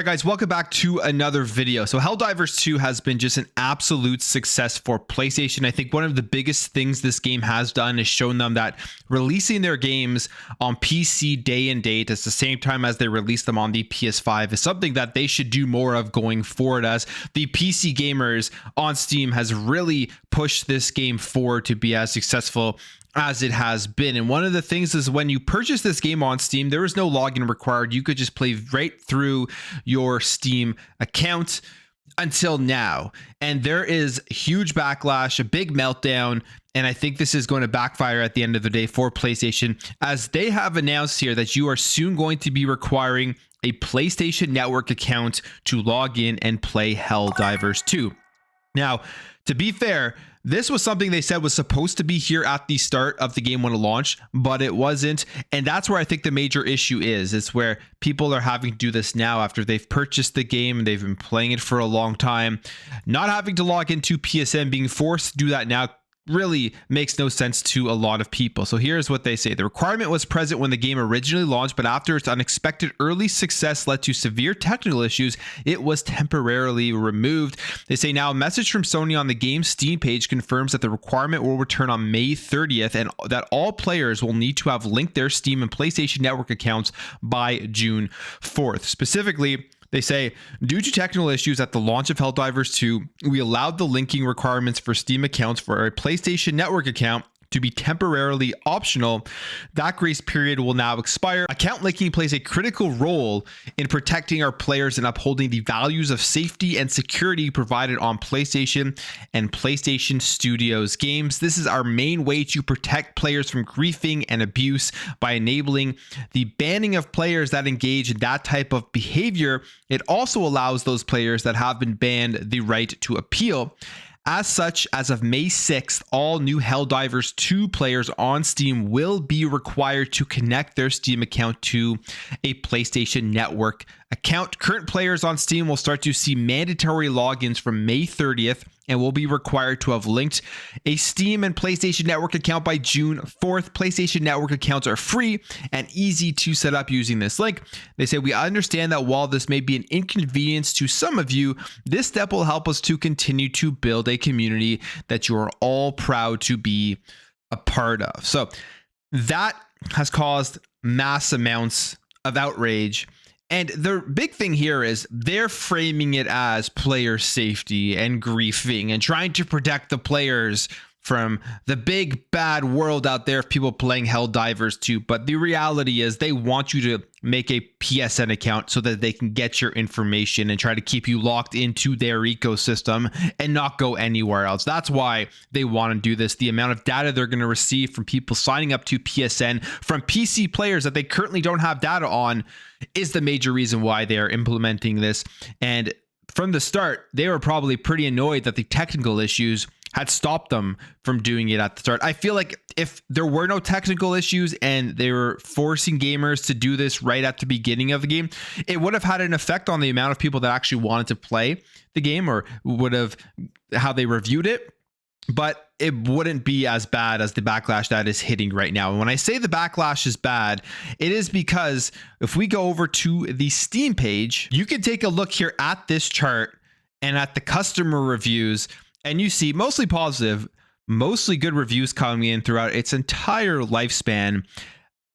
right, guys, welcome back to another video. So Helldivers 2 has been just an absolute success for PlayStation. I think one of the biggest things this game has done is shown them that releasing their games on PC day and date at the same time as they release them on the PS5 is something that they should do more of going forward, as the PC gamers on Steam has really pushed this game forward to be as successful as it has been. And one of the things is when you purchase this game on Steam, there is no login required. You could just play right through your Steam account until now. And there is huge backlash, a big meltdown, and I think this is going to backfire at the end of the day for PlayStation, as they have announced here that you are soon going to be requiring a PlayStation Network account to log in and play Helldivers 2. Now, to be fair, this was something they said was supposed to be here at the start of the game when it launched, but it wasn't. And that's where I think the major issue is. It's where people are having to do this now after they've purchased the game and they've been playing it for a long time. Not having to log into PSN, being forced to do that now really makes no sense to a lot of people. So here's what they say. The requirement was present when the game originally launched, but after its unexpected early success led to severe technical issues, it was temporarily removed. They say now a message from Sony on the game's Steam page confirms that the requirement will return on May 30th and that all players will need to have linked their Steam and PlayStation Network accounts by June 4th. Specifically, they say, due to technical issues at the launch of Helldivers 2, we allowed the linking requirements for Steam accounts for a PlayStation Network account to be temporarily optional. That grace period will now expire. Account linking plays a critical role in protecting our players and upholding the values of safety and security provided on PlayStation and PlayStation Studios games. This is our main way to protect players from griefing and abuse by enabling the banning of players that engage in that type of behavior. It also allows those players that have been banned the right to appeal. As such, as of May 6th, all new Helldivers 2 players on Steam will be required to connect their Steam account to a PlayStation Network account. Current players on Steam will start to see mandatory logins from May 30th and will be required to have linked a Steam and PlayStation Network account by June 4th. PlayStation Network accounts are free and easy to set up using this link. They say, we understand that while this may be an inconvenience to some of you, this step will help us to continue to build a community that you are all proud to be a part of. So that has caused mass amounts of outrage. And the big thing here is they're framing it as player safety and griefing and trying to protect the players from the big bad world out there of people playing Helldivers 2. But the reality is they want you to make a PSN account so that they can get your information and try to keep you locked into their ecosystem and not go anywhere else. That's why they want to do this. The amount of data they're going to receive from people signing up to PSN from PC players that they currently don't have data on is the major reason why they are implementing this. And from the start, they were probably pretty annoyed that the technical issues had stopped them from doing it at the start. I feel like if there were no technical issues and they were forcing gamers to do this right at the beginning of the game, it would have had an effect on the amount of people that actually wanted to play the game, or would have how they reviewed it. But it wouldn't be as bad as the backlash that is hitting right now. And when I say the backlash is bad, it is because if we go over to the Steam page, you can take a look here at this chart and at the customer reviews, and you see mostly positive, mostly good reviews coming in throughout its entire lifespan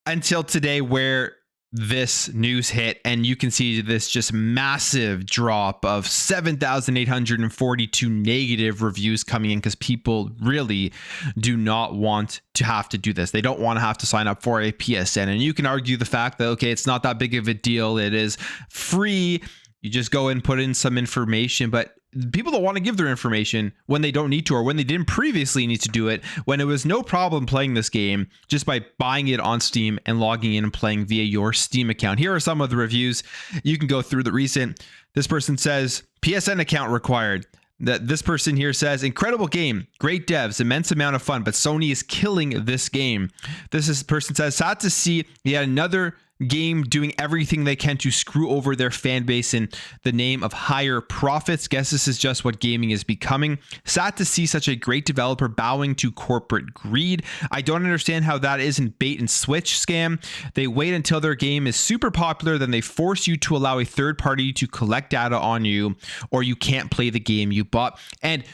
until today, where this news hit, and you can see this just massive drop of 7,842 negative reviews coming in, because people really do not want to have to do this. They don't want to have to sign up for a PSN. And you can argue the fact that, okay, it's not that big of a deal. It is free. You just go and put in some information, but people don't want to give their information when they don't need to, or when they didn't previously need to do it, when it was no problem playing this game just by buying it on Steam and logging in and playing via your Steam account. Here are some of the reviews. You can go through the recent. This person says PSN account required. This person here says, incredible game, great devs, immense amount of fun, but Sony is killing this game. This person says, sad to see yet another game doing everything they can to screw over their fan base in the name of higher profits. Guess this is just what gaming is becoming. Sad to see such a great developer bowing to corporate greed. I don't understand how that isn't bait and switch scam. They wait until their game is super popular, then they force you to allow a third party to collect data on you, or you can't play the game you bought. And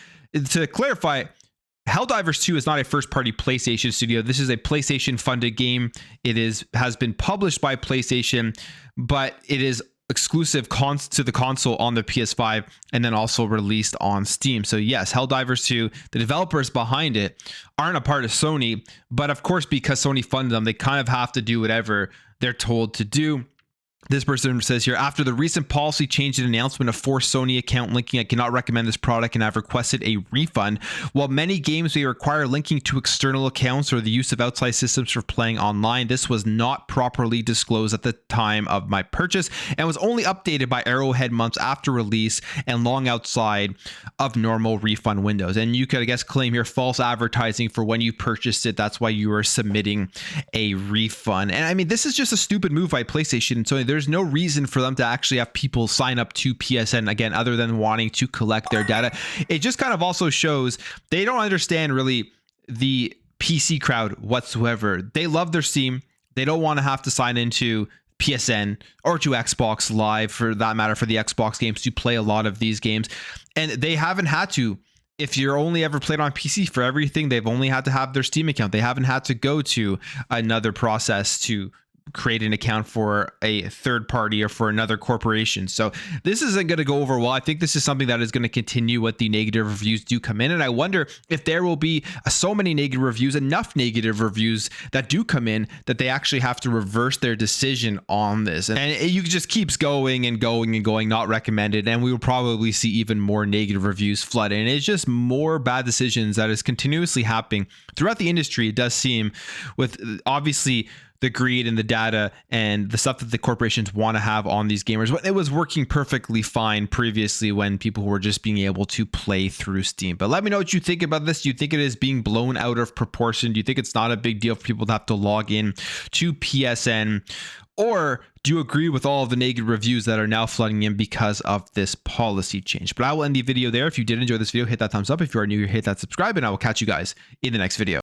to clarify, Helldivers 2 is not a first-party PlayStation studio. This is a PlayStation-funded game. It has been published by PlayStation, but it is exclusive to the console on the PS5 and then also released on Steam. So yes, Helldivers 2, the developers behind it aren't a part of Sony, but of course, because Sony funded them, they kind of have to do whatever they're told to do. This person says here, after the recent policy change and announcement of forced Sony account linking, I cannot recommend this product and I've requested a refund. While many games may require linking to external accounts or the use of outside systems for playing online, this was not properly disclosed at the time of my purchase and was only updated by Arrowhead months after release and long outside of normal refund windows. And you could, I guess, claim here false advertising for when you purchased it. That's why you were submitting a refund. And I mean, this is just a stupid move by PlayStation and Sony. There's no reason for them to actually have people sign up to PSN again, other than wanting to collect their data. It just kind of also shows they don't understand really the PC crowd whatsoever. They love their Steam. They don't want to have to sign into PSN or to Xbox Live, for that matter, for the Xbox games, to play a lot of these games. And they haven't had to. If you're only ever played on PC for everything, they've only had to have their Steam account. They haven't had to go to another process to create an account for a third party or for another corporation. So this isn't going to go over well. I think this is something that is going to continue what the negative reviews do come in. And I wonder if there will be so many negative reviews, enough negative reviews that do come in, that they actually have to reverse their decision on this. And it just keeps going and going and going, not recommended. And we will probably see even more negative reviews flood in. It's just more bad decisions that is continuously happening throughout the industry. It does seem, with obviously the greed and the data and the stuff that the corporations want to have on these gamers. But it was working perfectly fine previously when people were just being able to play through Steam. But let me know what you think about this. Do you think it is being blown out of proportion? Do you think it's not a big deal for people to have to log in to PSN? Or do you agree with all of the negative reviews that are now flooding in because of this policy change? But I will end the video there. If you did enjoy this video, hit that thumbs up. If you are new, hit that subscribe, and I will catch you guys in the next video.